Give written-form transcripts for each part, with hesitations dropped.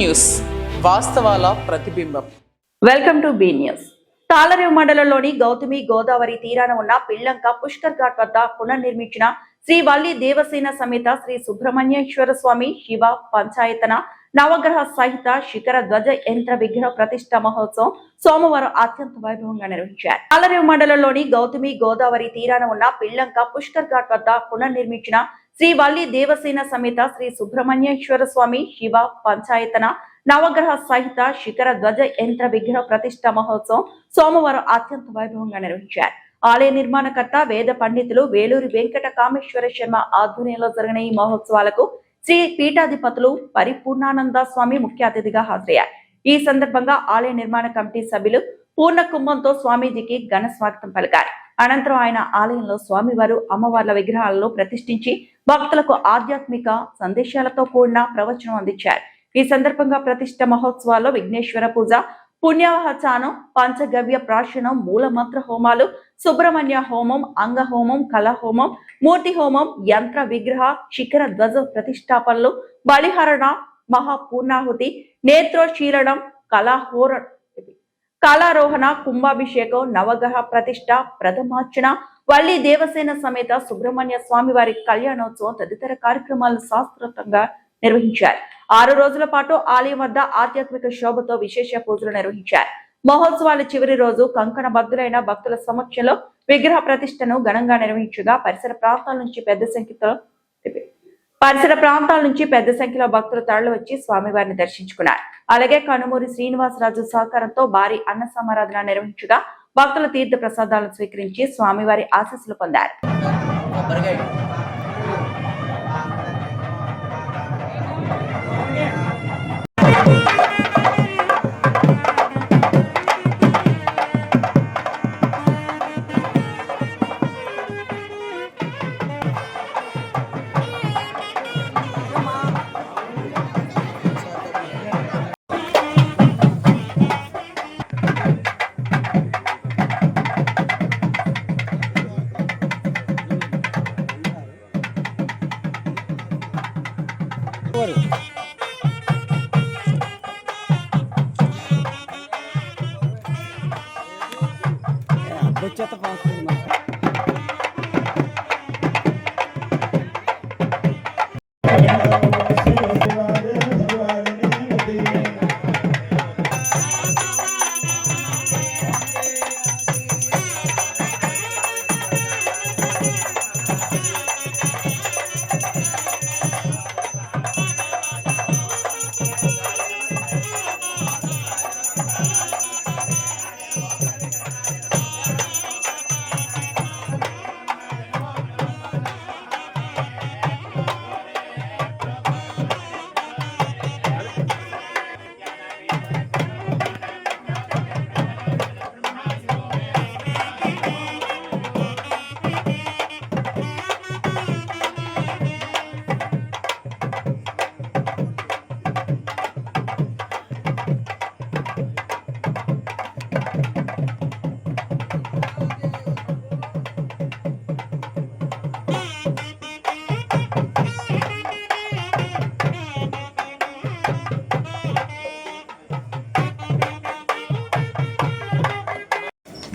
News వాస్తవాల ప్రతిబింబం. Welcome to be news. Tallarevu మండలంలోని గౌతమి గోదావరి తీరాన ఉన్న పిల్లంక పుష్కర్ ఘాట్ వద్ద పునర్నిర్మించిన శ్రీ వల్లి దేవసేన సమేత శ్రీ సుబ్రహ్మణ్యేశ్వర స్వామి శివ పంచాయతన నవగ్రహ సహిత శిఖర ధ్వజ యంత్ర విగ్రహ ప్రతిష్ఠ మహోత్సవం సోమవారం అత్యంత వైభవంగా నిర్వహించారు. తాళరేవు మండలంలోని గౌతమి గోదావరి తీరాన ఉన్న పిల్లంక పుష్కర్ ఘాట్ వద్ద పునర్నిర్మించిన శ్రీ వల్లి దేవసేన సమేత శ్రీ సుబ్రహ్మణ్యేశ్వర స్వామి శివ పంచాయతన నవగ్రహ సహిత శిఖర ధ్వజ యంత్ర విగ్రహ ప్రతిష్ఠ మహోత్సవం సోమవారం అత్యంత వైభవంగా నిర్వహించారు. ఆలయ నిర్మాణకర్త వేద పండితులు వేలూరి వెంకట కామేశ్వర శర్మ ఆధ్వర్యంలో జరిగిన ఈ మహోత్సవాలకు శ్రీ పీఠాధిపతులు పరిపూర్ణానంద స్వామి ముఖ్య అతిథిగా హాజరయ్యారు. ఈ సందర్భంగా ఆలయ నిర్మాణ కమిటీ సభ్యులు పూర్ణ కుంభంతో స్వామీజీకి ఘన స్వాగతం పలికారు. అనంతరం ఆయన ఆలయంలో స్వామివారు అమ్మవార్ల విగ్రహాలను ప్రతిష్ఠించి భక్తులకు ఆధ్యాత్మిక సందేశాలతో కూడిన ప్రవచనం అందించారు. ఈ సందర్భంగా ప్రతిష్ఠ మహోత్సవాల్లో విఘ్నేశ్వర పూజ, పుణ్యావహచానం, పంచగవ్య ప్రాశనం, మూల మంత్ర హోమాలు, సుబ్రహ్మణ్య హోమం, అంగ హోమం, కళా హోమం, మూర్తి హోమం, యంత్ర విగ్రహ శిఖర ధ్వజ ప్రతిష్టాపనలు, బలిహరణ, మహాపూర్ణాహుతి, నేత్రోశీలనం, కళారోహణ, కుంభాభిషేకం, నవగ్రహ ప్రతిష్ట, ప్రథమార్చన, వల్లి దేవసేన సమేత సుబ్రహ్మణ్య స్వామి వారి కళ్యాణోత్సవం తదితర కార్యక్రమాలను శాస్త్రోక్తంగా నిర్వహించారు. 6 రోజుల పాటు ఆలయం వద్ద ఆధ్యాత్మిక శోభతో విశేష పూజలు నిర్వహించారు. మహోత్సవాల చివరి రోజు కంకణ బద్దులైన భక్తుల సమక్షంలో విగ్రహ ప్రతిష్టను ఘనంగా నిర్వహించగా పరిసర ప్రాంతాల నుంచి పెద్ద సంఖ్యలో భక్తులు తరలివచ్చి స్వామివారిని దర్శించుకున్నారు. అలాగే కనుమూరి శ్రీనివాసరాజు సహకారంతో భారీ అన్న సమారాధన నిర్వహించగా భక్తుల తీర్థ ప్రసాదాలను స్వీకరించి స్వామివారి ఆశీస్సులు పొందారు.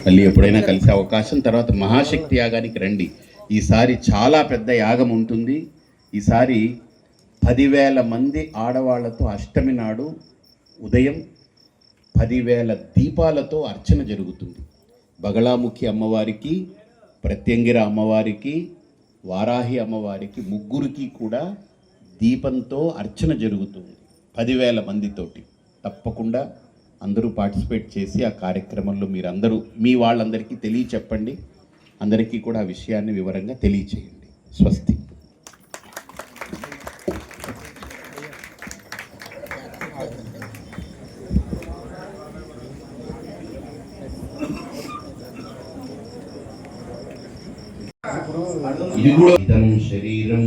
మళ్ళీ ఎప్పుడైనా కలిసే అవకాశం. తర్వాత మహాశక్తి యాగానికి రండి. ఈసారి చాలా పెద్ద యాగం ఉంటుంది. ఈసారి 10,000 మంది ఆడవాళ్లతో అష్టమి నాడు ఉదయం 10,000 దీపాలతో అర్చన జరుగుతుంది. బగళాముఖి అమ్మవారికి, ప్రత్యంగిర అమ్మవారికి, వారాహి అమ్మవారికి, ముగ్గురికి కూడా దీపంతో అర్చన జరుగుతుంది 10,000 మందితోటి. తప్పకుండా అందరూ పార్టిసిపేట్ చేసి ఆ కార్యక్రమంలో మీరందరూ మీ వాళ్ళందరికీ తెలియచెప్పండి. అందరికీ కూడా ఆ విషయాన్ని వివరంగా తెలియచేయండి. స్వస్తి. ఇది కూడా శరీరం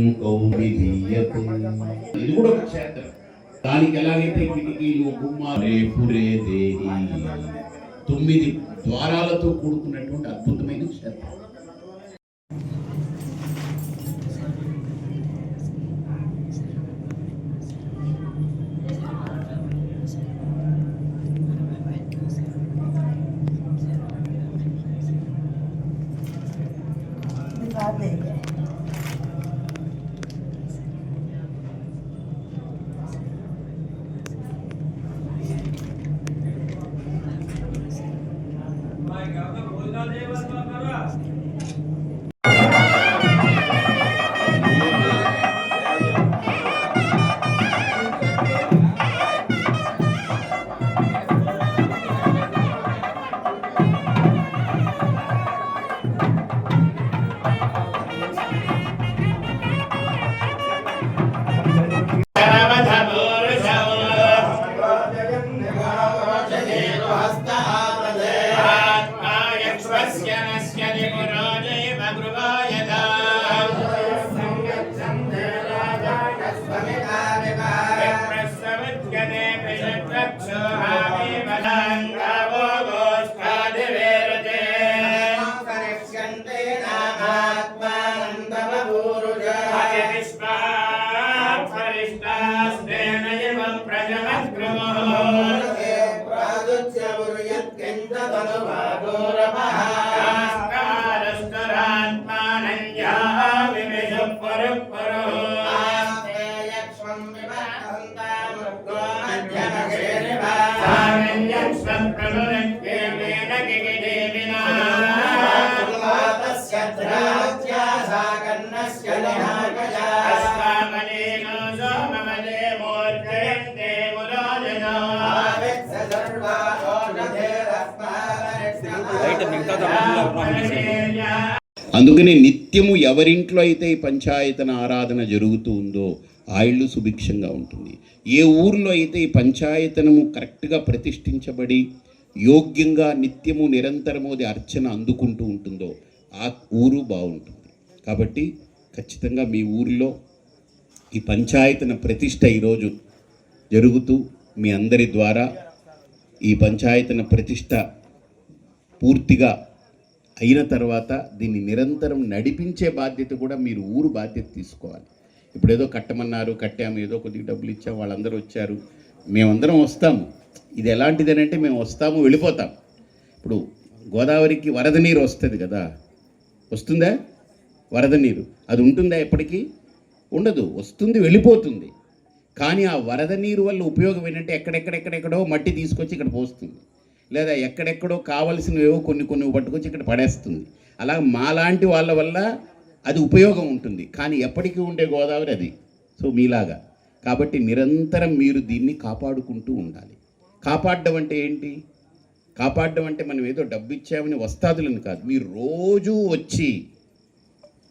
ఇది కూడా ఒక క్షేత్రం. దానికి ఎలాగైతే కిటికీలు, గుమ్మ, రేపురే దేహి 9 ద్వారాలతో కూడుకున్నటువంటి అద్భుతమైన క్షేత్రం. అందుకని నిత్యము ఎవరింట్లో అయితే ఈ పంచాయతన ఆరాధన జరుగుతూ ఉందో ఆ ఇల్లు సుభిక్షంగా ఉంటుంది. ఏ ఊరిలో అయితే ఈ పంచాయతనము కరెక్ట్గా ప్రతిష్ఠించబడి యోగ్యంగా నిత్యము నిరంతరము అది అర్చన అందుకుంటూ ఉంటుందో ఆ ఊరు బాగుంటుంది. కాబట్టి ఖచ్చితంగా మీ ఊరిలో ఈ పంచాయతన ప్రతిష్ఠ ఈరోజు జరుగుతూ మీ అందరి ద్వారా ఈ పంచాయతన ప్రతిష్ఠ పూర్తిగా అయిన తర్వాత దీన్ని నిరంతరం నడిపించే బాధ్యత కూడా మీరు ఊరు బాధ్యత తీసుకోవాలి. ఇప్పుడు ఏదో కట్టమన్నారు, కట్టాము, ఏదో కొద్దిగా డబ్బులు ఇచ్చాము, వాళ్ళందరూ వచ్చారు, మేమందరం వస్తాము. ఇది ఎలాంటిదేనంటే మేము వస్తాము, వెళ్ళిపోతాం. ఇప్పుడు గోదావరికి వరద నీరు వస్తుంది కదా, వస్తుందా? వరద నీరు అది ఉంటుందా? ఎప్పటికీ ఉండదు, వస్తుంది, వెళ్ళిపోతుంది. కానీ ఆ వరద నీరు వల్ల ఉపయోగం ఏంటంటే ఎక్కడెక్కడెక్కడెక్కడో మట్టి తీసుకొచ్చి ఇక్కడ పోస్తుంది, లేదా ఎక్కడెక్కడో కావలసినవేవో కొన్ని పట్టుకొచ్చి ఇక్కడ పడేస్తుంది. అలా మాలాంటి వాళ్ళ వల్ల అది ఉపయోగం ఉంటుంది. కానీ ఎప్పటికీ ఉండే గోదావరి అది. సో మీలాగా కాబట్టి నిరంతరం మీరు దీన్ని కాపాడుకుంటూ ఉండాలి. కాపాడడం అంటే ఏంటి? కాపాడడం అంటే మనం ఏదో డబ్బు ఇచ్చామని వస్తాదులని కాదు. మీరు రోజూ వచ్చి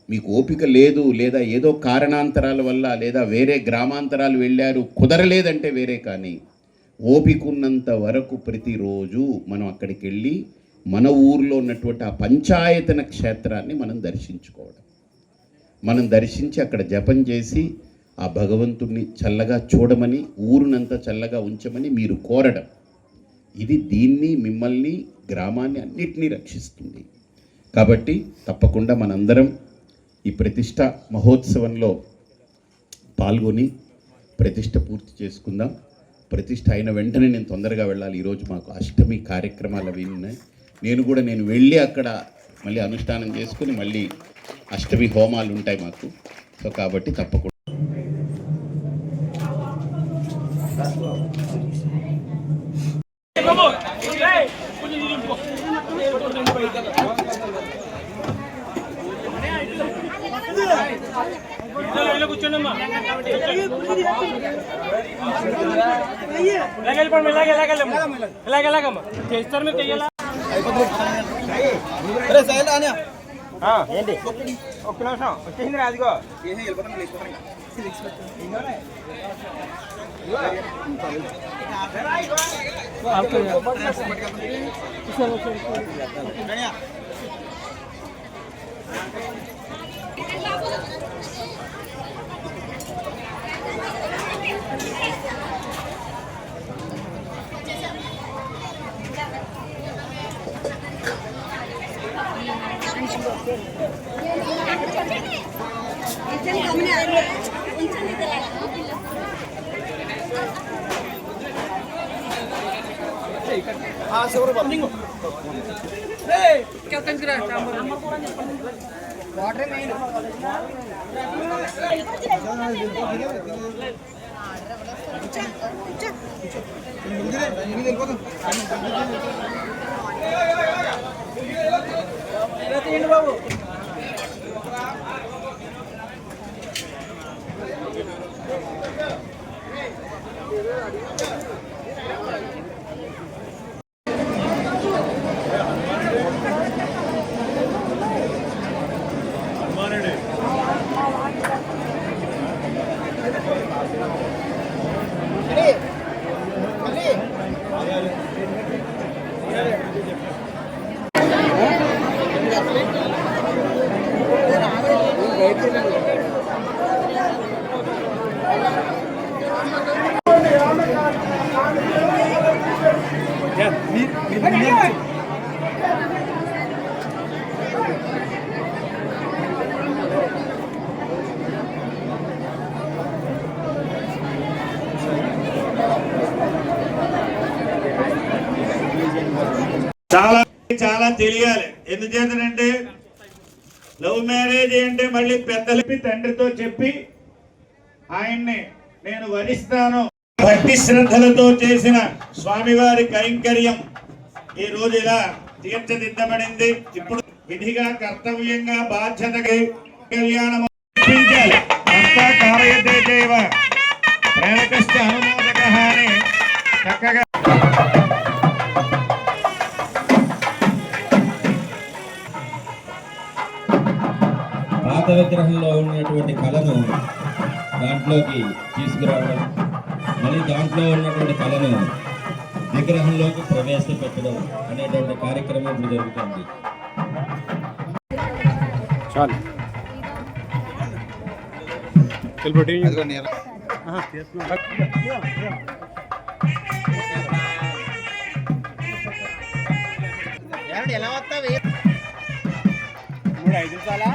మీకు ఓపిక లేదు, లేదా ఏదో కారణాంతరాల వల్ల, లేదా వేరే గ్రామాంతరాలు వెళ్ళారు, కుదరలేదంటే వేరే, కానీ ఓపిక ఉన్నంత వరకు ప్రతిరోజు మనం అక్కడికి వెళ్ళి మన ఊరిలో ఉన్నటువంటి ఆ పంచాయతన క్షేత్రాన్ని మనం దర్శించుకోవడం, మనం దర్శించి అక్కడ జపం చేసి ఆ భగవంతుణ్ణి చల్లగా చూడమని, ఊరునంతా చల్లగా ఉంచమని మీరు కోరడం, ఇది దీన్ని, మిమ్మల్ని, గ్రామాన్ని అన్నిటినీ రక్షిస్తుంది. కాబట్టి తప్పకుండా మనందరం ఈ ప్రతిష్ట మహోత్సవంలో పాల్గొని ప్రతిష్ట పూర్తి చేసుకుందాం. ప్రతిష్ట అయిన వెంటనే నేను తొందరగా వెళ్ళాలి. ఈరోజు మాకు అష్టమి కార్యక్రమాలు అవి ఉన్నాయి. నేను వెళ్ళి అక్కడ మళ్ళీ అనుష్ఠానం చేసుకుని మళ్ళీ అష్టమి హోమాలు ఉంటాయి మాకు. సో కాబట్టి తప్పకుండా కూర్చోండమ్మా. ఇలాగమ్మా చేస్తారు మీరు చెయ్యాలా? ఏంటి ఒక్క నిమిషం వచ్చేసింది రాదుగో. వాటర్ మెయిన్ వెళ్ళిపోతాం. చాలా చాలా తెలియాలి. ఎందుచేతనంటే లవ్ మ్యారేజ్ అంటే మళ్ళీ పెద్దలకి తండ్రితో చెప్పి ఆయన్ని నేను వరిస్తాను. భక్తి శ్రద్ధలతో చేసిన స్వామివారి కైంకర్యం ఈ రోజు ఇలా తీర్చిదిద్దబడింది. ఇప్పుడు విధిగా కర్తవ్యంగా బాధ్యతగా కళ్యాణం అంతా కారయతే దేవ ప్రేరకశ్చ అనుమోదకః అని చక్కగా పాత విగ్రహంలో ఉన్నటువంటి కళను దాంట్లోకి తీసుకురావడం, మళ్ళీ దాంట్లో ఉన్నటువంటి కళను విగ్రహంలోకి ప్రవేశపెట్టడం అనేటువంటి కార్యక్రమం ఇప్పుడు జరుగుతుంది. ఎలా వస్తావు 3-5 నిమిషాలా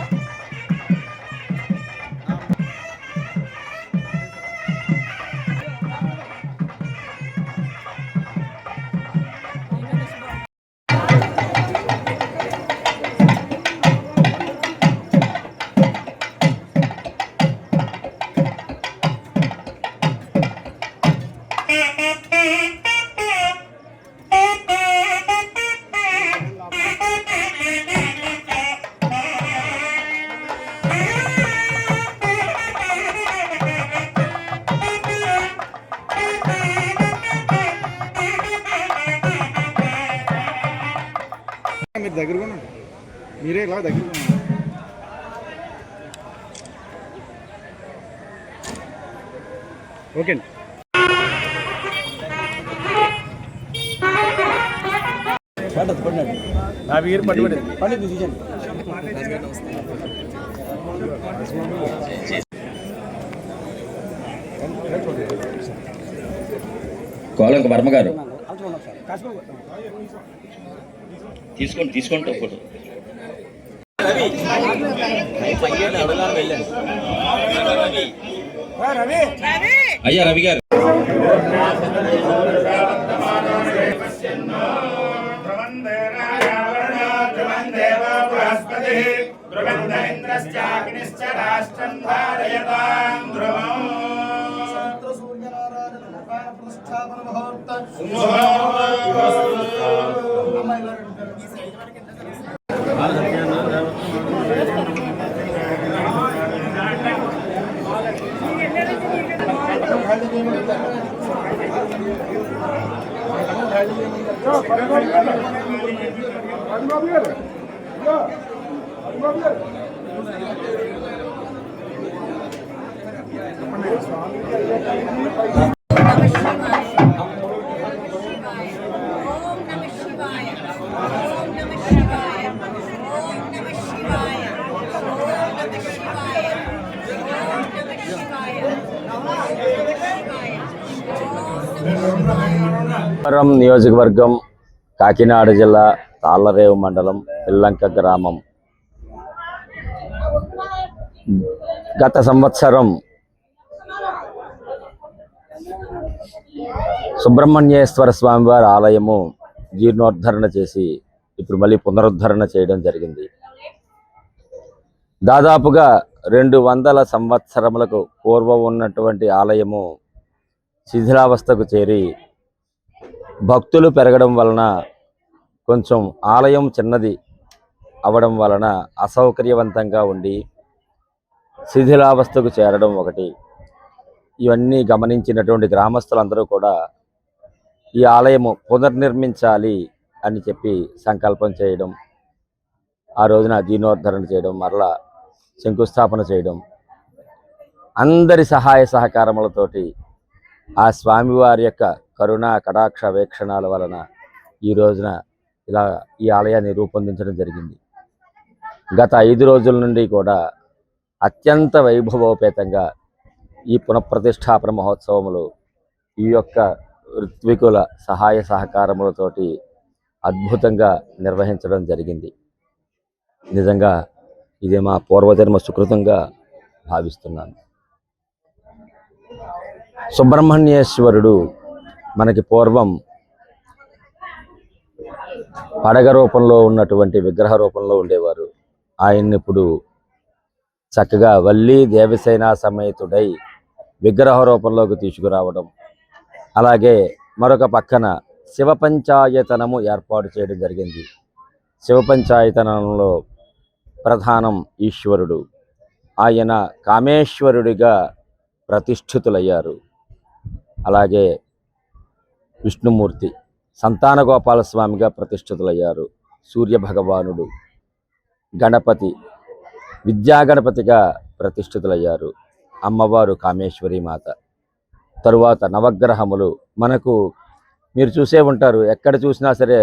మీరు దగ్గరగా ఉండండి. మీరే ఇలా దగ్గరగా ఉండండి. ఓకే అండి. నా వీరు పట్టుబడి పండి తీసేయండి. కోలంక వర్మ గారు తీసుకోండి ఫోటో. అయ్యా రవి గారు నియోజకవర్గం కాకినాడ జిల్లా తాళ్ళరేవు మండలం పిల్లంక గ్రామం. గత సంవత్సరం సుబ్రహ్మణ్యేశ్వర స్వామివారి ఆలయము జీర్ణోద్ధరణ చేసి ఇప్పుడు మళ్ళీ పునరుద్ధరణ చేయడం జరిగింది. దాదాపుగా 200 సంవత్సరములకు పూర్వం ఉన్నటువంటి ఆలయము శిథిలావస్థకు చేరి భక్తులు పెరగడం వలన కొంచెం ఆలయం చిన్నది అవడం వలన అసౌకర్యవంతంగా ఉండి శిథిలావస్థకు చేరడం ఒకటి. ఇవన్నీ గమనించినటువంటి గ్రామస్తులందరూ కూడా ఈ ఆలయము పునర్నిర్మించాలి అని చెప్పి సంకల్పం చేయడం, ఆ రోజున జీర్ణోద్ధరణ చేయడం, మరలా శంకుస్థాపన చేయడం, అందరి సహాయ సహకారములతోటి ఆ స్వామివారి యొక్క కరుణా కటాక్ష వీక్షణాల వలన ఈ రోజున ఇలా ఈ ఆలయాన్ని రూపొందించడం జరిగింది. గత 5 రోజుల నుండి కూడా అత్యంత వైభవోపేతంగా ఈ పునఃప్రతిష్టాపన మహోత్సవములు ఈ యొక్క ఋత్వికుల సహాయ సహకారములతోటి అద్భుతంగా నిర్వహించడం జరిగింది. నిజంగా ఇది మా పూర్వజన్మ సుకృతంగా భావిస్తున్నాను. సుబ్రహ్మణ్యేశ్వరుడు మనకి పూర్వం పడగ రూపంలో ఉన్నటువంటి విగ్రహ రూపంలో ఉండేవారు. ఆయన్ని ఇప్పుడు చక్కగా వల్లి దేవసేన సమేతుడై విగ్రహ రూపంలోకి తీసుకురావడం, అలాగే మరొక పక్కన శివ పంచాయతనము ఏర్పాటు చేయడం జరిగింది. శివ పంచాయతనంలో ప్రధానం ఈశ్వరుడు, ఆయన కామేశ్వరుడిగా ప్రతిష్ఠితులయ్యారు. అలాగే విష్ణుమూర్తి సంతాన గోపాలస్వామిగా ప్రతిష్ఠితులయ్యారు. సూర్య భగవానుడు, గణపతి విద్యా గణపతిగా ప్రతిష్ఠితులయ్యారు. అమ్మవారు కామేశ్వరి మాత. తరువాత నవగ్రహములు మనకు మీరు చూసే ఉంటారు, ఎక్కడ చూసినా సరే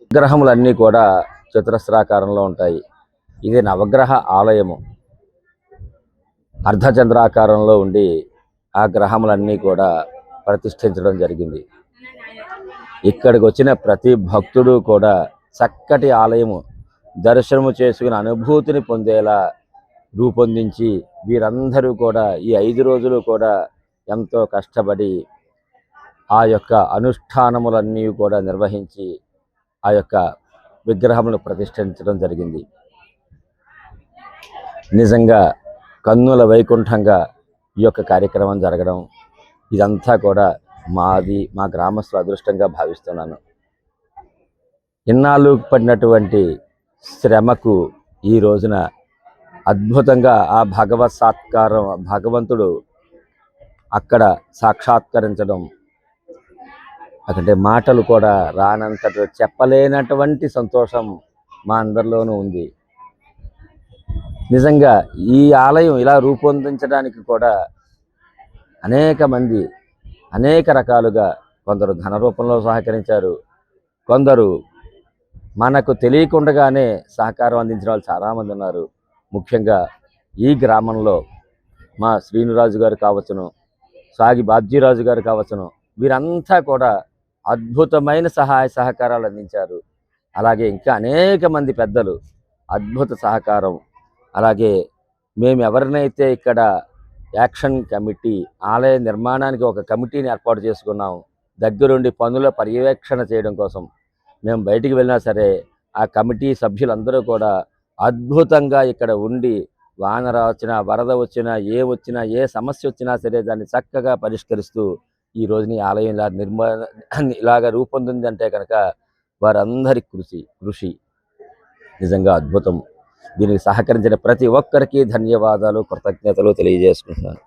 విగ్రహములన్నీ కూడా చతురస్రాకారంలో ఉంటాయి. ఇది నవగ్రహ ఆలయము. అర్ధచంద్రాకారంలో ఉండి ఆ గ్రహములన్నీ కూడా ప్రతిష్ఠించడం జరిగింది. ఇక్కడికి వచ్చిన ప్రతి భక్తుడు కూడా చక్కటి ఆలయము దర్శనము చేసుకుని అనుభూతిని పొందేలా రూపొందించి వీరందరూ కూడా ఈ 5 రోజులు కూడా ఎంతో కష్టపడి ఆ యొక్క అనుష్ఠానములన్నీ కూడా నిర్వహించి ఆ యొక్క విగ్రహమును ప్రతిష్ఠించడం జరిగింది. నిజంగా కన్నుల వైకుంఠంగా ఈ యొక్క కార్యక్రమం జరగడం ఇదంతా కూడా మా గ్రామస్తుల అదృష్టంగా భావిస్తున్నాను. ఇన్నాళ్ళు పడినటువంటి శ్రమకు ఈ రోజున అద్భుతంగా ఆ భగవంతుడు అక్కడ సాక్షాత్కరించడం, అంటే మాటలు కూడా రానంత చెప్పలేనటువంటి సంతోషం మా అందరిలోనూ ఉంది. నిజంగా ఈ ఆలయం ఇలా రూపొందించడానికి కూడా అనేక మంది అనేక రకాలుగా, కొందరు ధన రూపంలో సహకరించారు, కొందరు మనకు తెలియకుండానే సహకారం అందించిన వాళ్ళు చాలామంది ఉన్నారు. ముఖ్యంగా ఈ గ్రామంలో మా శ్రీనురాజు గారు కావచ్చును, సాగి బాబ్జీరాజు గారు కావచ్చును, వీరంతా కూడా అద్భుతమైన సహాయ సహకారాలు అందించారు. అలాగే ఇంకా అనేక మంది పెద్దలు అద్భుత సహకారం. అలాగే మేము ఎవరినైతే ఇక్కడ యాక్షన్ కమిటీ ఆలయ నిర్మాణానికి ఒక కమిటీని ఏర్పాటు చేసుకున్నాం, దగ్గరుండి పనుల పర్యవేక్షణ చేయడం కోసం. మేము బయటికి వెళ్ళినా సరే ఆ కమిటీ సభ్యులందరూ కూడా అద్భుతంగా ఇక్కడ ఉండి వాన వచ్చినా, వరద వచ్చినా, ఏ సమస్య వచ్చినా సరే దాన్ని చక్కగా పరిష్కరిస్తూ ఈ రోజుని ఆలయం ఇలాగా రూపొందిందంటే కనుక వారందరి కృషి నిజంగా అద్భుతం. దీనికి సహకరించిన ప్రతి ఒక్కరికి ధన్యవాదాలు, కృతజ్ఞతలు తెలియజేసుకుంటున్నాను.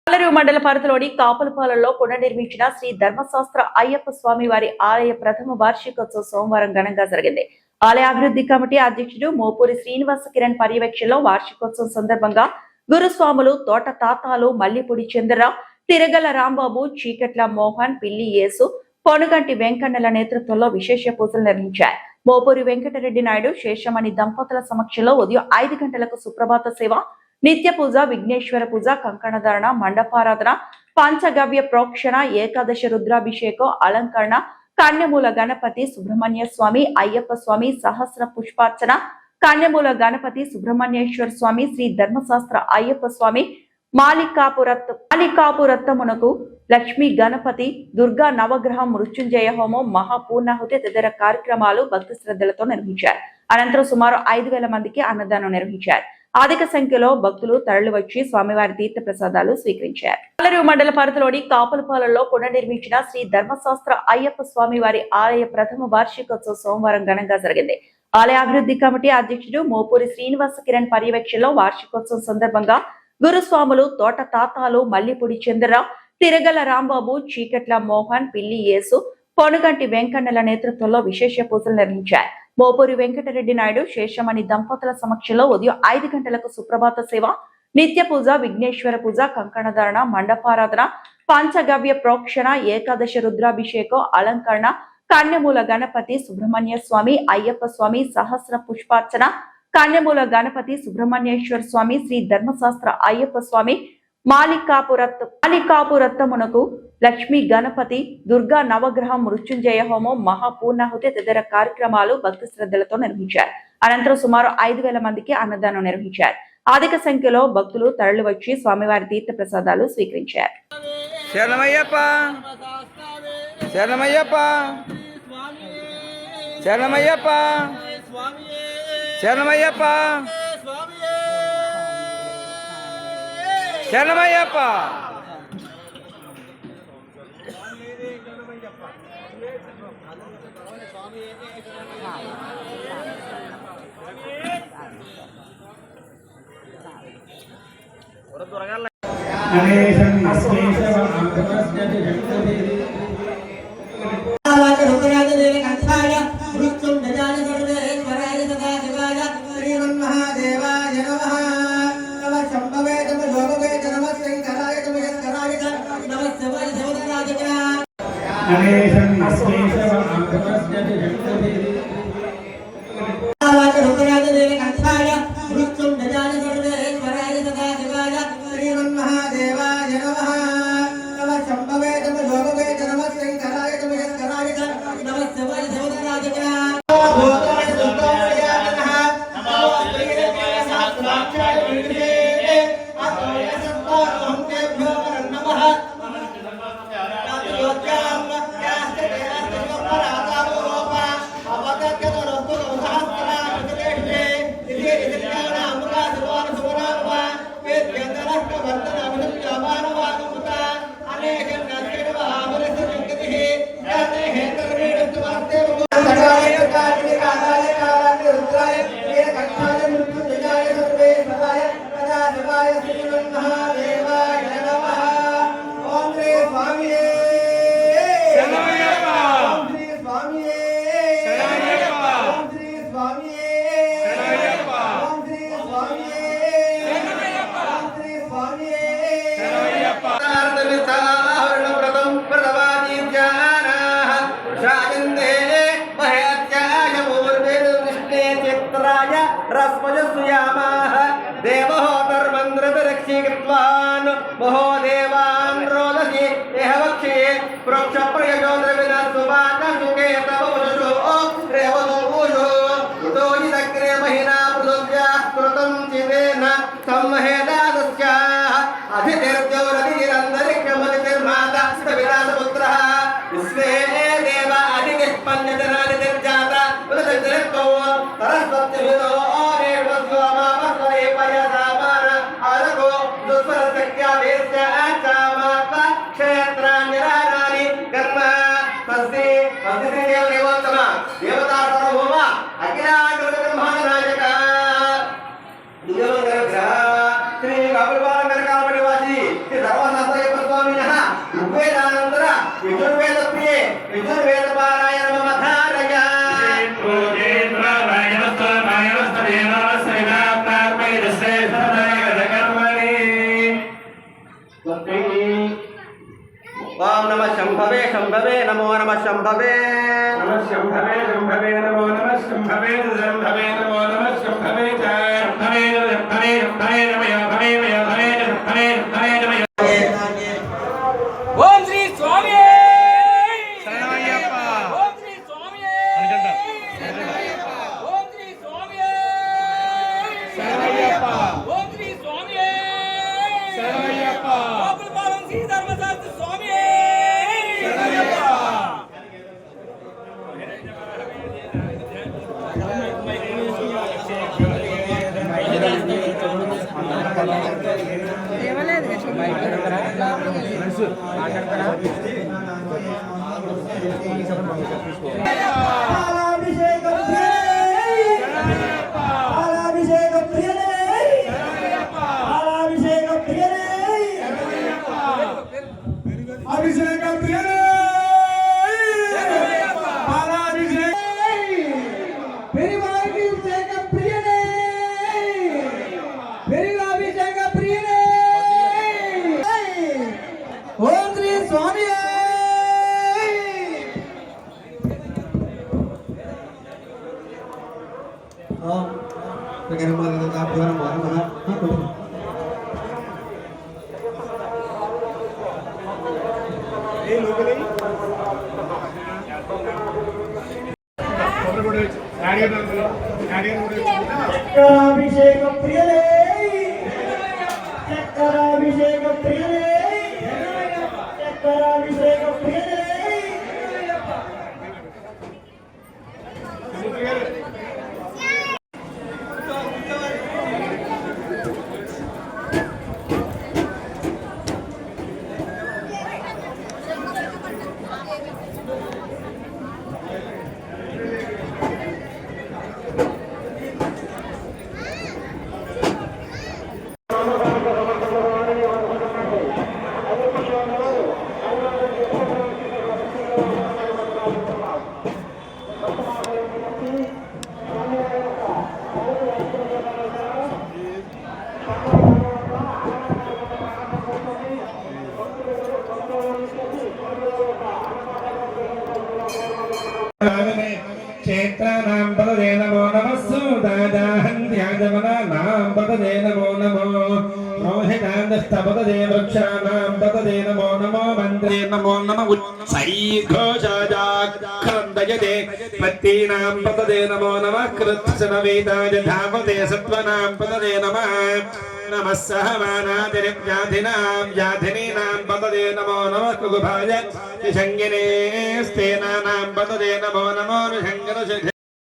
పాలరేవు మండల పరిధిలోని కాపులపాలెంలో పునర్నిర్మించిన శ్రీ ధర్మశాస్త్ర అయ్యప్ప స్వామి వారి ఆలయ ప్రథమ వార్షికోత్సవం సోమవారం ఘనంగా జరిగింది. ఆలయ అభివృద్ధి కమిటీ అధ్యక్షుడు మోపూరి శ్రీనివాస కిరణ్ పర్యవేక్షణలో వార్షికోత్సవం సందర్భంగా గురుస్వాములు తోట తాతాలు, మల్లిపూడి చంద్రరావు, తిరగల రాంబాబు, చీకట్ల మోహన్, పిల్లి యేసు, పొనుగంటి వెంకన్నల నేతృత్వంలో విశేష పూజలు నిర్వహించారు. మోపూరి వెంకటరెడ్డి నాయుడు, శేషమణి దంపతుల సమక్షంలో ఉదయం 5 గంటలకు సుప్రభాత సేవ, నిత్య పూజ, విఘ్నేశ్వర పూజ, కంకణధారణ, మండపారాధన, పంచగవ్య ప్రోక్షణ, ఏకాదశ రుద్రాభిషేకం, అలంకరణ, కన్యమూల గణపతి సుబ్రహ్మణ్య స్వామి, అయ్యప్ప స్వామి సహస్ర పుష్పార్చన, కన్యమూల గణపతి సుబ్రహ్మణ్యేశ్వర స్వామి, శ్రీ ధర్మశాస్త్ర అయ్యప్ప స్వామి, మాలికాపురత్తమునకు లక్ష్మీ గణపతి, దుర్గా నవగ్రహ మృత్యుంజయ హోమం, మహాపూర్ణాహుతి తదితర కార్యక్రమాలు భక్తి శ్రద్ధలతో నిర్వహించారు. అనంతరం సుమారు 5,000 మందికి అన్నదానం నిర్వహించారు. అధిక సంఖ్యలో భక్తులు తరలివచ్చి స్వామివారి తీర్థ ప్రసాదాలు స్వీకరించారు. తాళరేవు మండల పరిధిలోని కాపులపాలెంలో పునర్నిర్మించిన శ్రీ ధర్మశాస్త్ర అయ్యప్ప స్వామి వారి ఆలయ ప్రథమ వార్షికోత్సవం సోమవారం ఘనంగా జరిగింది. ఆలయ అభివృద్ధి కమిటీ అధ్యక్షుడు మోపూరి శ్రీనివాస కిరణ్ పర్యవేక్షణలో వార్షికోత్సవం సందర్భంగా గురుస్వాములు తోట తాతాలు మల్లిపూడి చంద్రరావు, తిరగల రాంబాబు, చీకట్ల మోహన్, పిల్లి యేసు, పొనుగంటి వెంకన్నల నేతృత్వంలో విశేష పూజలు నిర్వహించారు. మోపూరి వెంకటరెడ్డి నాయుడు, శేషమణి దంపతుల సమక్షంలో ఉదయం 5 గంటలకు సుప్రభాత సేవ, నిత్య పూజ, విఘ్నేశ్వర పూజ, కంకణధారణ, మండపారాధన, పంచగవ్య ప్రోక్షణ, ఏకాదశ రుద్రాభిషేకం, అలంకరణ, కన్యమూల గణపతి సుబ్రహ్మణ్య స్వామి, అయ్యప్ప స్వామి సహస్ర పుష్పార్చన, కన్యమూల గణపతి సుబ్రహ్మణ్యేశ్వర స్వామి, శ్రీ ధర్మశాస్త్ర అయ్యప్ప స్వామి, మాలికాపురత్తమునకు లక్ష్మీ గణపతి, దుర్గా నవగ్రహ మృత్యుంజయ హోమం, మహాపూర్ణాహుతి తదితర కార్యక్రమాలు భక్తి శ్రద్ధలతో నిర్వహించారు. అనంతరం సుమారు 5,000 మందికి అన్నదానం నిర్వహించారు. అధిక సంఖ్యలో భక్తులు తరలివచ్చి స్వామివారి తీర్థ ప్రసాదాలు స్వీకరించారు. శరణమయ్యప్ప శరణమయ్యప్ప శరణమయ్యప్ప శరణమయ్యప్ప శరణమయ్యప్ప. దేవహోతర్మంద్రదరక్షిత్వాన్ మహోదేవాన్ రోదసి దేహవక్షే ప్రోక్షప్రయోద్రవిన సువాక సుకే తవ ఉషు రేవదు ఉషు ఉదోని దగ్రే మహినా పృథువ్యా కృతం చిదేన సంమహేదాదస్య అధితిర్జౌరధిరందరిక్షమతిర్మాత స్థవిరాసపుత్రః విశ్వే దేవ అధినిష్పన్యజనాదిర్జాత ఉదతిర్కో సరస్వత్యభిదో ఓం నమ శంభవే శంభవే నమో నమ శంభవే నమ శంభవే శంభవే నమో నమ శంభవే శంభవే నమో నమ శంభవే శంభవే శంభవే శంభవే నమయ భవే మయ భవే శంభవే శంభవే నమయ. ఓం శ్రీ స్వామి శరణమయ్యప్ప ఓం శ్రీ స్వామి ఓం శ్రీ స్వామి శరణమయ్యప్ప ఓం శ్రీ స్వామి శరణమయ్యప్ప కాపులపాలెం శ్రీ ధర్మశాస్త్ర స్వామి శరణమయ్యప్ప. శరణమయ్యప్ప చక్రాభిషేక ప్రియలే చక్రాభిషేక ప్రియలే చక్రాభిషేక ప్రియలే क्षेत्राणां पदवे नमो नमः सूदादाहन्त्याजमनानां पदवे नमो नमो मोहितान्दस्तपदवे वृक्षाणां पदवे नमो नमो मन्त्रे नमो नमः उत्सैघोषाजाक्रन्दयते पत्तीनां पदवे नमो नमः कृत्सनवेदाय धावते सत्त्वनां पदवे नमः नमः सहमानातिरिव्याधिनां व्याधिनीनां पदवे नमो नमः कुकुभाय शङ्गिने स्तेनानां पदवे नमो नमो ऋषङ्गिरशे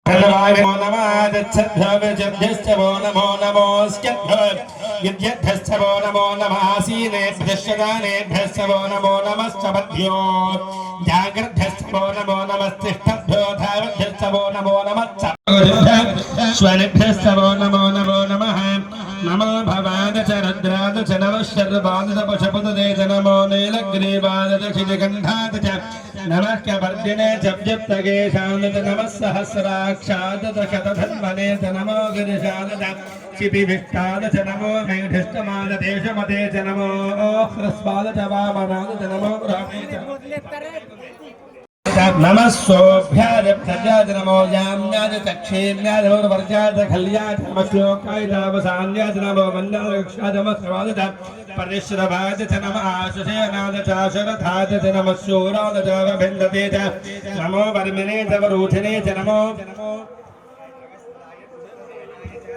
नमो नमः दच्छद्भ्यश्च वो नमो नमोऽस्त्यद्भ्यो युध्यद्भ्यश्च वो नमो नमः आसीनेभ्यश्च दानेभ्यश्च वो नमो नमश्चमद्भ्यो जाग्रद्भ्यश्च वो नमो नमस्तिष्ठद्भ्यो धावद्भ्यश्च वो नमो नमश्च स्वनिभ्यश्च वो नमो नमः नमो भवाद च रुद्राद च नमः शर्वाद च पशुपतये च नमो नीलग्रीवाद च क्षितिगन्धाद च नमः कपर्दिने च व्युत्तकेशाद च नमः सहस्राक्षाद च शतधन्वने च नमो गिरिशाद च क्षितिविष्टाद च नमो मेढिष्टमाद देशमते च नमो ह्रस्वाद च वामनाद च नमो ग्रामे च नमः सोऽभ्याय प्रजाय नमो याम्याय चक्षेम्याय नमो वर्जाय खल्याय नमः श्लोकाय तावसान्याय नमो मन्दारक्षाय नमः श्रवाय परिश्रवाय च नमः आशुषेनाय च शरथाय च नमः शूराय च वभिन्दते च नमो वर्मिणे च वरूथिने च नमो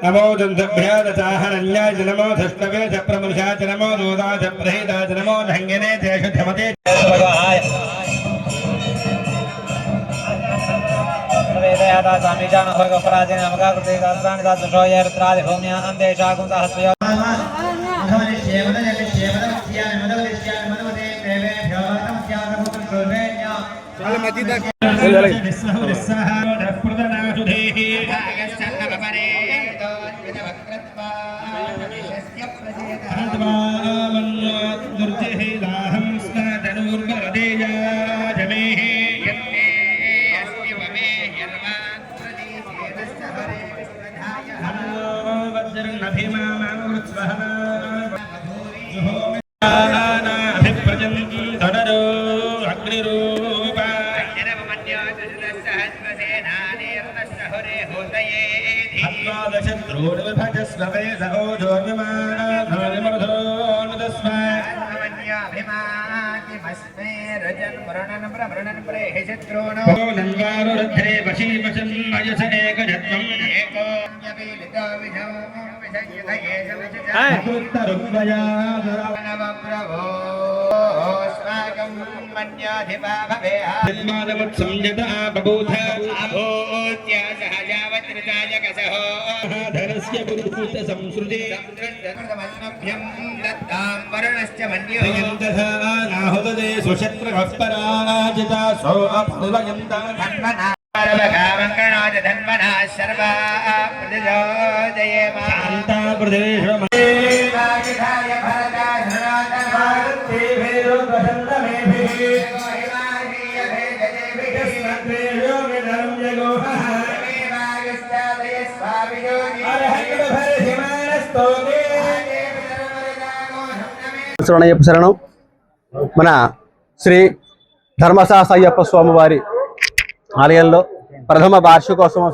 नमो दन्तभ्याय च हरण्याय च नमो धष्टवे च प्रमृषाय च नमो दूताय च प्रहेताय च नमो धङ्गिने च शुद्धमते वेदयाता सामीजान भगवपराजेन अमगाकृते सहस्राणि दासशोय रुद्रादि होम्या अन्देशाकुं सहस्रयो संस्कृति హుదదే సుశత్రుః పరాజితా సో అపర్వయంత ధన్వనా సర్వకామంగణాయ ధన్వనా సర్వా ప్రతిజోదయేమ శాంతా ప్రదేశో నాయకాయ భరతాయ ధనాధనాగత్తే భేదో వసంతమేభిః మహిమానీయ భేదదేభిః యస్మద్వేషో విధరం జగోహః దేవాయశ్చాదయ స్వామియోని అర్హత భరసిమానస్తోతే శరణయ్యప్ప శరణం. మన శ్రీ ధర్మశాస్త్రయ్యప్ప స్వామి వారి ఆలయంలో ప్రథమ వార్షికోత్సవం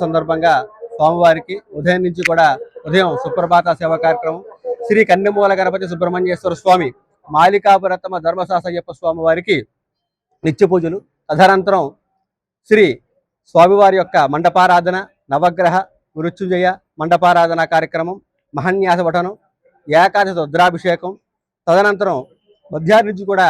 సందర్భంగా స్వామివారికి ఉదయం నుంచి కూడా ఉదయం సుప్రభాత సేవ కార్యక్రమం, శ్రీ కన్నెమూల గణపతి సుబ్రహ్మణ్యేశ్వర స్వామి మాలికాపురత్తమ ధర్మశాస్త్రయ్యప్ప స్వామి వారికి నిత్య పూజలు, తదనంతరం శ్రీ స్వామివారి యొక్క మండపారాధన, నవగ్రహ మృత్యుంజయ మండపారాధన కార్యక్రమం, మహాన్యాస పఠనం, ఏకాదశి రుద్రాభిషేకం, తదనంతరం మధ్యాహ్నం నుంచి కూడా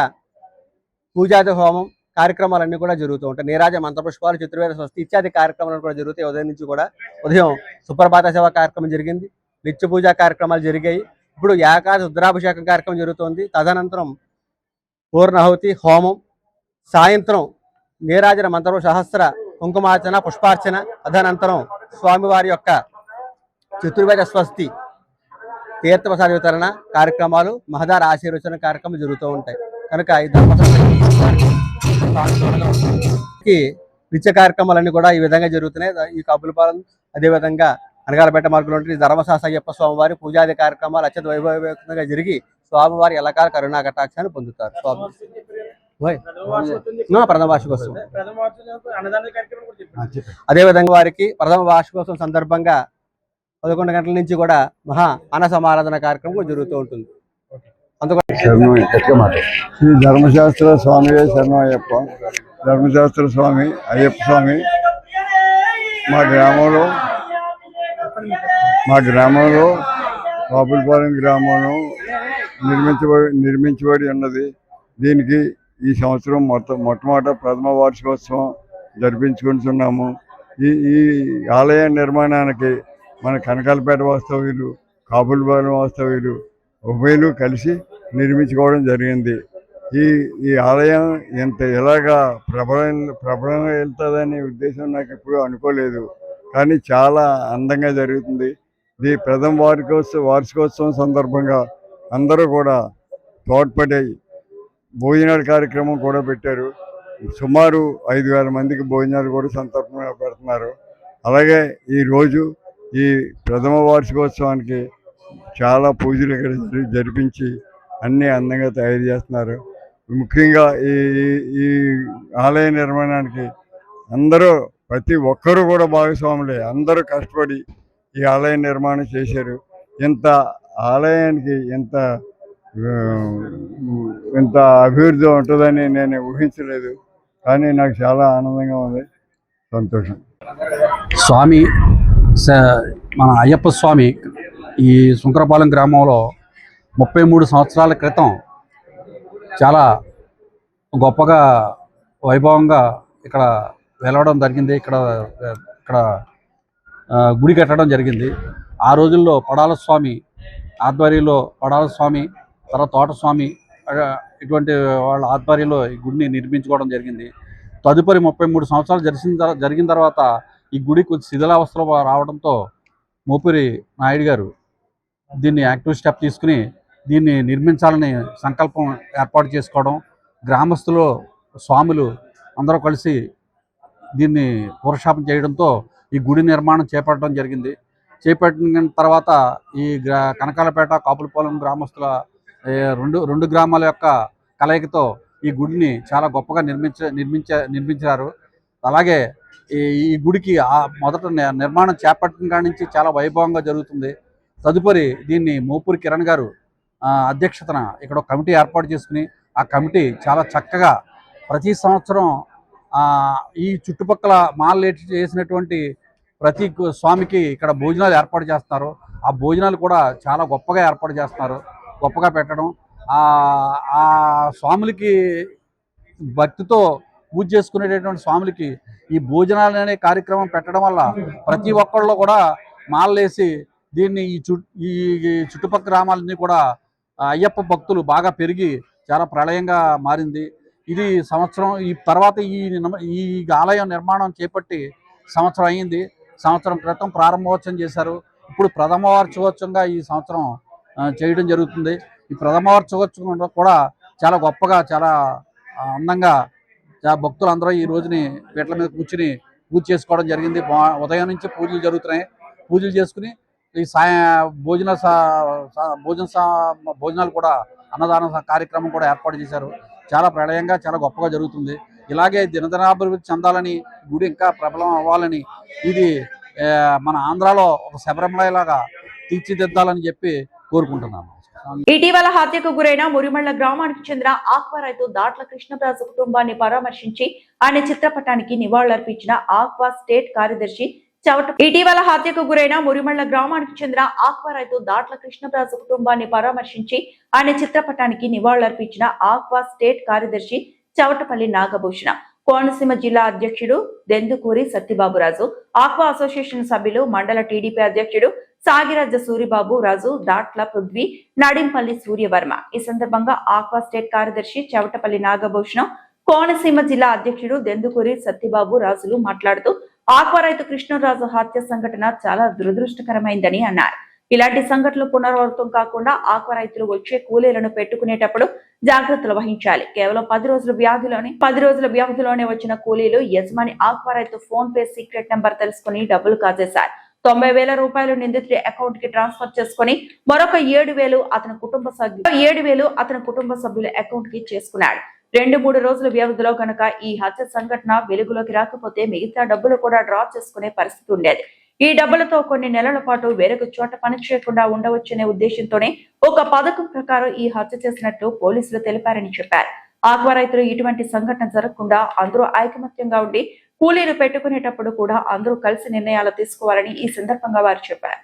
పూజాది హోమం కార్యక్రమాలన్నీ కూడా జరుగుతూ ఉంటాయి. నీరాజ మంత్రపుష్పాలు, చతుర్వేద స్వస్తి ఇత్యాది కార్యక్రమాలు కూడా జరుగుతాయి. ఉదయం నుంచి కూడా ఉదయం సుప్రభాత సేవ కార్యక్రమం జరిగింది, నిత్య పూజా కార్యక్రమాలు జరిగాయి. ఇప్పుడు ఏకాదశి రుద్రాభిషేకం కార్యక్రమం జరుగుతోంది. తదనంతరం పూర్ణాహుతి హోమం, సాయంత్రం నీరాజన మంత్రపు సహస్ర కుంకుమార్చన, పుష్పార్చన, తదనంతరం స్వామివారి యొక్క చతుర్వేద స్వస్తి తీర్థప్రసాద వితరణ కార్యక్రమాలు, మహదార ఆశీర్వచన కార్యక్రమాలు జరుగుతూ ఉంటాయి. కనుక ఈ ధర్మశాస్త్రకి నిత్య కార్యక్రమాలన్నీ కూడా ఈ విధంగా జరుగుతున్నాయి. ఈ కబులపాలెం అదేవిధంగా అనగాలపేట మార్గంలో ఉంటే ధర్మశాస్త్ర అయ్యప్ప స్వామివారి పూజాది కార్యక్రమాలు అత్యంత వైభవంగా జరిగి స్వామివారి ఎల్లకాల కరుణా కటాక్షాన్ని పొందుతారు. ప్రథమ వార్షికోత్సవం అదేవిధంగా వారికి ప్రథమ వార్షికోత్సవం సందర్భంగా 11 గంటల నుంచి కూడా మహా అన్న సమారాధన కార్యక్రమం జరుగుతూ ఉంటుంది. శ్రీ ధర్మశాస్త్ర స్వామి శరణం అయ్యప్ప. ధర్మశాస్త్ర స్వామి అయ్యప్ప స్వామి మా గ్రామంలో బాపులపాలెం గ్రామంలో నిర్మించబడి ఉన్నది. దీనికి ఈ సంవత్సరం మొట్టమొదట ప్రథమ వార్షికోత్సవం జరిపించుకుంటున్నాము. ఈ ఆలయ నిర్మాణానికి మన కనకాలపేట వాస్తవ్యులు, కాబుల్పాలెం వాస్తవ్యులు ఉభయలు కలిసి నిర్మించుకోవడం జరిగింది. ఈ ఆలయం ఇలాగా ప్రబలంగా వెళ్తుందనే ఉద్దేశం నాకు ఎప్పుడూ అనుకోలేదు, కానీ చాలా అందంగా జరుగుతుంది. ఈ ప్రథమ వార్షికోత్సవం సందర్భంగా అందరూ కూడా తోడ్పడి భోజనాల కార్యక్రమం కూడా పెట్టారు. సుమారు 5,000 మందికి భోజనాలు కూడా సంతర్పణగా పెడుతున్నారు. అలాగే ఈరోజు ఈ ప్రథమ వార్షికోత్సవానికి చాలా పూజలు ఇక్కడ జరిపించి అన్నీ అందంగా తయారు చేస్తున్నారు. ముఖ్యంగా ఈ ఆలయ నిర్మాణానికి అందరూ ప్రతి ఒక్కరూ కూడా భాగస్వాములే. అందరూ కష్టపడి ఈ ఆలయ నిర్మాణం చేశారు. ఇంత ఆలయానికి ఇంత అభివృద్ధి ఉంటుందని నేను ఊహించలేదు, కానీ నాకు చాలా ఆనందంగా ఉంది, సంతోషం. స్వామి మన అయ్యప్ప స్వామి ఈ శంకరపాలెం గ్రామంలో 33 సంవత్సరాల క్రితం చాలా గొప్పగా వైభవంగా ఇక్కడ వెలవడం జరిగింది. ఇక్కడ గుడి కట్టడం జరిగింది. ఆ రోజుల్లో పడాల స్వామి ఆధ్వర్యంలో తర్వాత తోటస్వామి ఇటువంటి వాళ్ళ ఆధ్వర్యంలో ఈ గుడిని నిర్మించుకోవడం జరిగింది. తదుపరి 33 సంవత్సరాలు జరిగిన తర్వాత ఈ గుడి కొంచెం శిథిలావస్థలో రావడంతో మోపిరి నాయుడు గారు దీన్ని యాక్టివ్ స్టెప్ తీసుకుని దీన్ని నిర్మించాలని సంకల్పం ఏర్పాటు చేసుకోవడం, గ్రామస్తులు స్వాములు అందరూ కలిసి దీన్ని పునఃస్థాపన చేయడంతో ఈ గుడి నిర్మాణం చేపట్టడం జరిగింది. చేపట్టిన తర్వాత ఈ కనకాలపేట కాపులపాలెం గ్రామస్తుల రెండు గ్రామాల యొక్క కలయికతో ఈ గుడిని చాలా గొప్పగా నిర్మించారు. అలాగే ఈ గుడికి మొదట నిర్మాణం చేపట్టిన కాడి నుంచి చాలా వైభవంగా జరుగుతుంది. తదుపరి దీన్ని మోపూరి కిరణ్ గారు అధ్యక్షతన ఇక్కడ కమిటీ ఏర్పాటు చేసుకుని ఆ కమిటీ చాలా చక్కగా ప్రతి సంవత్సరం ఈ చుట్టుపక్కల మాలేట్ చేసినటువంటి ప్రతి స్వామికి ఇక్కడ భోజనాలు ఏర్పాటు చేస్తున్నారు. ఆ భోజనాలు కూడా చాలా గొప్పగా ఏర్పాటు చేస్తున్నారు, గొప్పగా పెట్టడం. ఆ స్వాములకి భక్తితో పూజ చేసుకునేటటువంటి స్వాములకి ఈ భోజనాలు అనే కార్యక్రమం పెట్టడం వల్ల ప్రతి ఒక్కళ్ళు కూడా మాలలేసి దీన్ని ఈ చుట్టుపక్కల గ్రామాలన్నీ కూడా అయ్యప్ప భక్తులు బాగా పెరిగి చాలా ప్రళయంగా మారింది. ఇది సంవత్సరం ఈ తర్వాత ఈ ఆలయం నిర్మాణం చేపట్టి సంవత్సరం అయింది. సంవత్సరం క్రితం ప్రారంభోత్సవం చేశారు. ఇప్పుడు ప్రథమ వార్షికోత్సవంగా ఈ సంవత్సరం చేయడం జరుగుతుంది. ఈ ప్రథమ వార్షికోత్సవం కూడా చాలా గొప్పగా, చాలా అందంగా భక్తులందరూ ఈ రోజుని పీటల మీద కూర్చుని పూజ చేసుకోవడం జరిగింది. ఉదయం నుంచి పూజలు జరుగుతున్నాయి. పూజలు చేసుకుని ఈ భోజనాలు కూడా అన్నదాన కార్యక్రమం కూడా ఏర్పాటు చేశారు. చాలా ప్రళయంగా, చాలా గొప్పగా జరుగుతుంది. ఇలాగే దినదినాభివృద్ధి చెందాలని, గుడి ఇంకా ప్రబలం అవ్వాలని, ఇది మన ఆంధ్రాలో ఒక శబరిమలలాగా తీర్చిదిద్దాలని చెప్పి కోరుకుంటున్నాను. ఇటీవల హత్యకు గురైన మురిమళ్ల గ్రామానికి చెందిన ఆక్వా రైతు దాట్ల కృష్ణరాజు కుటుంబాన్ని పరామర్శించి ఆయన చిత్రపటానికి నివాళులర్పించిన ఆక్వా స్టేట్ కార్యదర్శి ఇటీవల హత్యకు గురైన మురిమళ్ల గ్రామానికి చెందిన ఆక్వా రైతు దాట్ల కృష్ణరాజు కుటుంబాన్ని పరామర్శించి ఆయన చిత్రపటానికి నివాళులర్పించిన ఆక్వా స్టేట్ కార్యదర్శి చవటపల్లి నాగభూషణ, కోనసీమ జిల్లా అధ్యక్షుడు దెందుకూరి సత్యబాబురాజు, ఆక్వా అసోసియేషన్ సభ్యులు, మండల టీడీపీ అధ్యక్షుడు సాగిరాజ సూరిబాబు రాజు, దాట్ల పృథ్వీ, నడింపల్లి సూర్యవర్మ. ఈ సందర్భంగా ఆక్వా స్టేట్ కార్యదర్శి చవటపల్లి నాగభూషణం, కోనసీమ జిల్లా అధ్యక్షుడు దెందుకూరి సత్యబాబు రాజులు మాట్లాడుతూ ఆక్వా రైతు కృష్ణరాజు హత్య సంఘటన చాలా దురదృష్టకరమైందని అన్నారు. ఇలాంటి సంఘటనలు పునరావృతం కాకుండా ఆక్వా రైతులు వచ్చే కూలీలను పెట్టుకునేటప్పుడు జాగ్రత్తలు వహించాలి. కేవలం 10 రోజుల వ్యవధిలోనే వచ్చిన కూలీలు యజమాని ఆక్వా రైతు ఫోన్ పే సీక్రెట్ నెంబర్ తెలుసుకుని డబ్బులు కాజేశారు. 90,000 రూపాయలు నిందితుడి అకౌంట్ కి ట్రాన్స్ఫర్ చేసుకుని మరొక 7,000 అతని కుటుంబ సభ్యుల అకౌంట్ కి చేసుకున్నాడు. 2-3 రోజుల వ్యవధిలో కనుక ఈ హత్య సంఘటన వెలుగులోకి రాకపోతే మిగతా డబ్బులు కూడా డ్రా చేసుకునే పరిస్థితి ఉండేది. ఈ డబ్బులతో కొన్ని నెలల పాటు వేరొక చోట పని చేయకుండా ఉండవచ్చనే ఉద్దేశంతోనే ఒక పథకం ప్రకారం ఈ హత్య చేసినట్లు పోలీసులు తెలిపారని చెప్పారు. ఆక్వా రైతులు ఇటువంటి సంఘటన జరగకుండా అందరూ ఐకమత్యంగా ఉండి కూలీలు పెట్టుకునేటప్పుడు కూడా అందరూ కలిసి నిర్ణయాలు తీసుకోవాలని ఈ సందర్భంగా వారు చెప్పారు.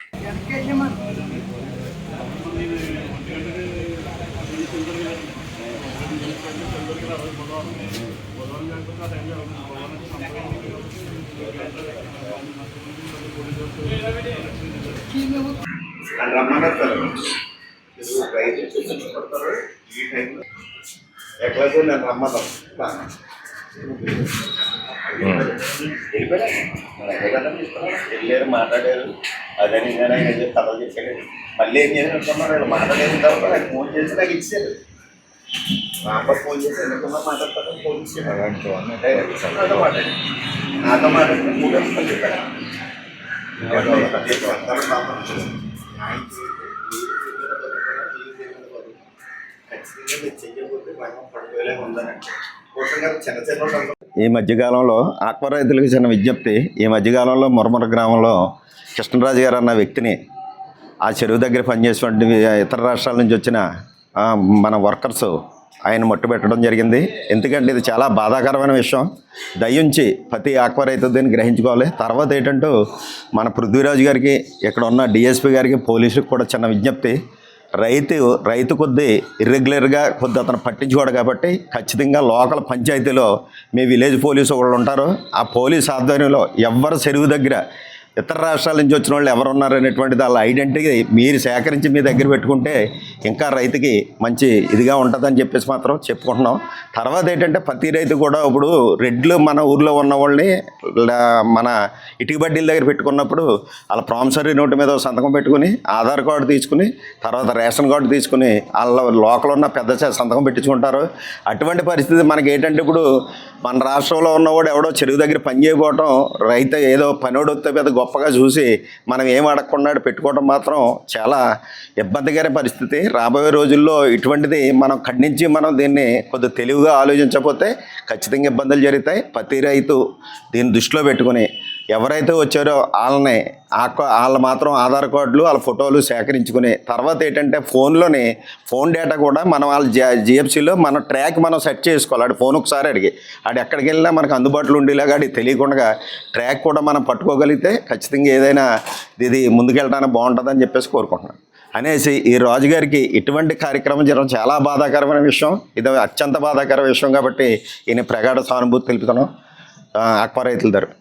వెళ్ళారు, మాట్లాడారు. అదని కథలు చెప్పాడు. మళ్ళీ ఏం చేసినట్టున్నారు, మాట్లాడేసిన తర్వాత నాకు ఫోన్ చేసి నాకు ఇచ్చారు. మా అమ్మ ఫోన్ చేసి ఎందుకున్నా మాట్లాడతాను, ఫోన్ ఇచ్చాను. నాతో మాట్లాడి 3 రోజులు చెప్పాడు. ఈ మధ్యకాలంలో ఆక్వా రైతులకు చిన్న విజ్ఞప్తి. ఈ మధ్యకాలంలో మురమర గ్రామంలో కృష్ణరాజు గారు అన్న వ్యక్తిని ఆ చెరువు దగ్గర పనిచేసేటువంటి ఇతర రాష్ట్రాల నుంచి వచ్చిన మన వర్కర్స్ ఆయన మట్టు పెట్టడం జరిగింది. ఎందుకంటే ఇది చాలా బాధాకరమైన విషయం. దయించి ప్రతి ఆక్వా రైతు దీన్ని గ్రహించుకోవాలి. తర్వాత ఏంటంటూ మన పృథ్వీరాజు గారికి, ఇక్కడ ఉన్న డిఎస్పీ గారికి, పోలీసులకు కూడా చిన్న విజ్ఞప్తి. రైతు కొద్ది ఇర్రెగ్యులర్గా కొద్ది అతను పట్టించుకోడు కాబట్టి ఖచ్చితంగా లోకల్ పంచాయతీలో మీ విలేజ్ పోలీసు వాళ్ళు ఉంటారు. ఆ పోలీస్ ఆధ్వర్యంలో ఎవరు చెరువు దగ్గర ఇతర రాష్ట్రాల నుంచి వచ్చిన వాళ్ళు ఎవరు ఉన్నారనేటువంటిది వాళ్ళ ఐడెంటిటీ మీరు సేకరించి మీ దగ్గర పెట్టుకుంటే ఇంకా రైతుకి మంచి ఇదిగా ఉంటుందని చెప్పేసి మాత్రం చెప్పుకుంటున్నాం. తర్వాత ఏంటంటే ప్రతి రైతు కూడా ఇప్పుడు రెడ్లు మన ఊర్లో ఉన్న వాళ్ళని మన ఇటుక బడ్డీల దగ్గర పెట్టుకున్నప్పుడు వాళ్ళ ప్రామిసరీ నోటు మీద సంతకం పెట్టుకుని ఆధార్ కార్డు తీసుకుని తర్వాత రేషన్ కార్డు తీసుకుని వాళ్ళ లోకల్ ఉన్న పెద్ద సంతకం పెట్టించుకుంటారు. అటువంటి పరిస్థితి మనకి ఏంటంటే ఇప్పుడు మన రాష్ట్రంలో ఉన్నవాడు ఎవడో చెరువు దగ్గర పని చేయకపోవటం, రైతు ఏదో పనివాడు వస్తే పెద్ద గొప్పగా చూసి మనం ఏం అడగకుండా పెట్టుకోవడం మాత్రం చాలా ఇబ్బందికర పరిస్థితి. రాబోయే రోజుల్లో ఇటువంటిది మనం ఖండించి మనం దీన్ని కొద్ది తెలివిగా ఆలోచించకపోతే ఖచ్చితంగా ఇబ్బందులు జరుగుతాయి. ప్రతి రైతు దీన్ని దృష్టిలో పెట్టుకుని ఎవరైతే వచ్చారో వాళ్ళు మాత్రం ఆధార్ కార్డులు వాళ్ళ ఫోటోలు సేకరించుకుని తర్వాత ఏంటంటే ఫోన్ డేటా కూడా మనం వాళ్ళ జిఎఫ్సీలో మన ట్రాక్ మనం సెట్ చేసుకోవాలి. ఆడి ఫోన్ ఒకసారి అడిగి ఆడు ఎక్కడికి వెళ్ళినా మనకు అందుబాటులో ఉండేలాగా ఆడికి తెలియకుండా ట్రాక్ కూడా మనం పట్టుకోగలిగితే ఖచ్చితంగా ఏదైనా ఇది ముందుకెళ్ళడానికి బాగుంటుందని చెప్పేసి కోరుకుంటున్నాను. అనేసి ఈ రాజుగారికి ఇటువంటి కార్యక్రమం జరగడం చాలా బాధాకరమైన విషయం. ఇది అత్యంత బాధాకర విషయం కాబట్టి ఈయన ప్రగాఢ సానుభూతి తెలుపుతున్నాం ఆక్వా రైతుల తరఫున.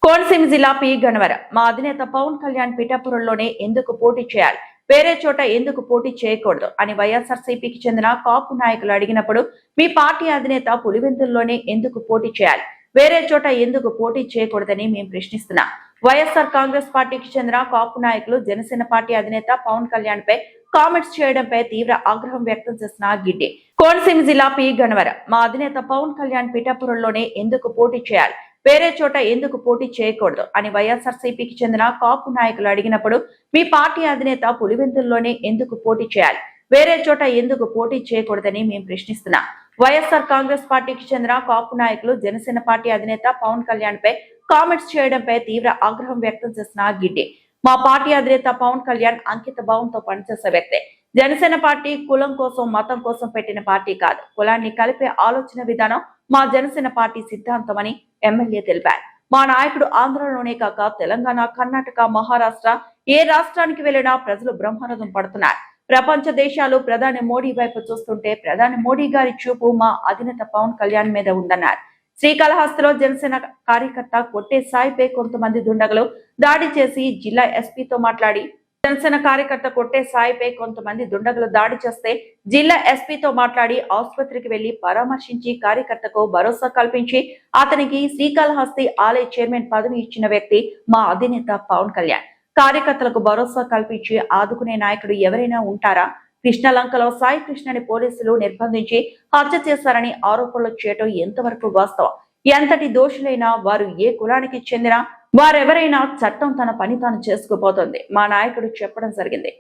కోనసీమ జిల్లా పి గణవరం మా అధినేత పవన్ కళ్యాణ్ పిఠాపురంలోనే ఎందుకు పోటీ చేయాలి? వేరే చోట ఎందుకు పోటీ చేయకూడదు అని వైఎస్ఆర్సీపీకి చెందిన కాపు నాయకులు అడిగినప్పుడు మీ పార్టీ అధినేత పులివెందుల్లోనే ఎందుకు పోటీ చేయాలి, వేరే చోట ఎందుకు పోటీ చేయకూడదని మేము ప్రశ్నిస్తున్నాం. వైఎస్ఆర్ కాంగ్రెస్ పార్టీకి చెందిన కాపు నాయకులు జనసేన పార్టీ అధినేత పవన్ కళ్యాణ్ పై కామెంట్స్ చేయడంపై తీవ్ర ఆగ్రహం వ్యక్తం చేసిన గిడ్డి. కోనసీమ జిల్లా పి గన్నవరం మా అధినేత పవన్ కళ్యాణ్ పిఠాపురంలోనే ఎందుకు పోటీ చేయాలి, వేరే చోట ఎందుకు పోటీ చేయకూడదు అని వైఎస్ఆర్సీపీకి చెందిన కాపు నాయకులు అడిగినప్పుడు మీ పార్టీ అధినేత పులివెందుల్లోనే ఎందుకు పోటీ చేయాలి, వేరే చోట ఎందుకు పోటీ చేయకూడదని మేము ప్రశ్నిస్తున్నాం. వైఎస్ఆర్ కాంగ్రెస్ పార్టీకి చెందిన కాపు నాయకులు జనసేన పార్టీ అధినేత పవన్ కళ్యాణ్ పై కామెంట్స్ చేయడంపై తీవ్ర ఆగ్రహం వ్యక్తం చేసిన గిడ్డి. మా పార్టీ అధినేత పవన్ కళ్యాణ్ అంకిత భావంతో పనిచేసే వ్యక్తే. జనసేన పార్టీ కులం కోసం మతం కోసం పెట్టిన పార్టీ కాదు. కులాన్ని కలిపే ఆలోచన విధానం మా జనసేన పార్టీ సిద్ధాంతమని ఎమ్మెల్యే తెలిపారు. మా నాయకుడు ఆంధ్రలోనే కాక తెలంగాణ, కర్ణాటక, మహారాష్ట్ర ఏ రాష్ట్రానికి వెళ్లినా ప్రజలు బ్రహ్మరథం పడుతున్నారు. ప్రపంచ దేశాలు ప్రధాని మోడీ వైపు చూస్తుంటే ప్రధాని మోడీ గారి చూపు మా అధినేత పవన్ కళ్యాణ్ మీద ఉందన్నారు. శ్రీకాళహస్తిలో జనసేన కార్యకర్త కొట్టే సాయిపై కొంతమంది దుండగులు దాడి చేసి జిల్లా ఎస్పీతో మాట్లాడి జనసేన కార్యకర్త కొట్టే సాయిపై కొంతమంది దుండగులు దాడి చేస్తే జిల్లా ఎస్పీతో మాట్లాడి ఆసుపత్రికి వెళ్లి పరామర్శించి కార్యకర్తకు భరోసా కల్పించి అతనికి శ్రీకాళహస్తి ఆలయ చైర్మన్ పదవి ఇచ్చిన వ్యక్తి మా అధినేత పవన్ కళ్యాణ్. కార్యకర్తలకు భరోసా కల్పించి ఆదుకునే నాయకుడు ఎవరైనా ఉంటారా? కృష్ణలంకలో సాయి కృష్ణని పోలీసులు నిర్బంధించి హత్య చేశారని ఆరోపణలు చేయటం ఎంతవరకు వాస్తవం? ఎంతటి దోషులైనా వారు ఏ కులానికి చెందిన వారెవరైనా చట్టం తన పని తాను చేసుకుపోతుంది. మా నాయకుడు చెప్పడం జరిగింది.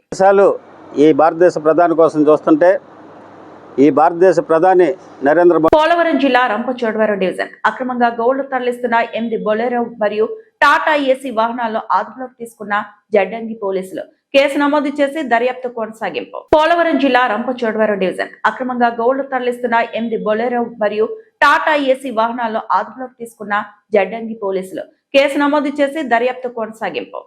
ఈ భారతదేశ ప్రధాని కోసం చూస్తుంటే ఈ భారతదేశ ప్రధాని నరేంద్ర మోదీ పోలవరం జిల్లా రంపచోడవరం డివిజన్ అక్రమంగా గోళ్లు తరలిస్తున్న 8 బొలెరో మరియు టాటా ఏసీ వాహనాల్లో అదుపులోకి తీసుకున్న జడ్డంగి పోలీసులు కేసు నమోదు చేసి దర్యాప్తు కొనసాగింపు. పోలవరం జిల్లా రంపచోడవరం డివిజన్ అక్రమంగా గోళ్లు తరలిస్తున్న 8 బొలెరో మరియు టాటా ఏసీ వాహనాల్లో అదుపులోకి తీసుకున్న జడ్డంగి పోలీసులు కేసు నమోదు చేసి దర్యాప్తు కొనసాగింపు.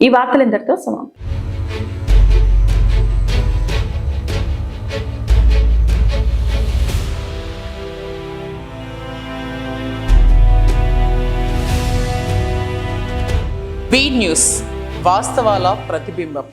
ఈ వార్తలు ఇంతటితో సమాప్తం. బీ న్యూస్ వాస్తవాల ప్రతిబింబం.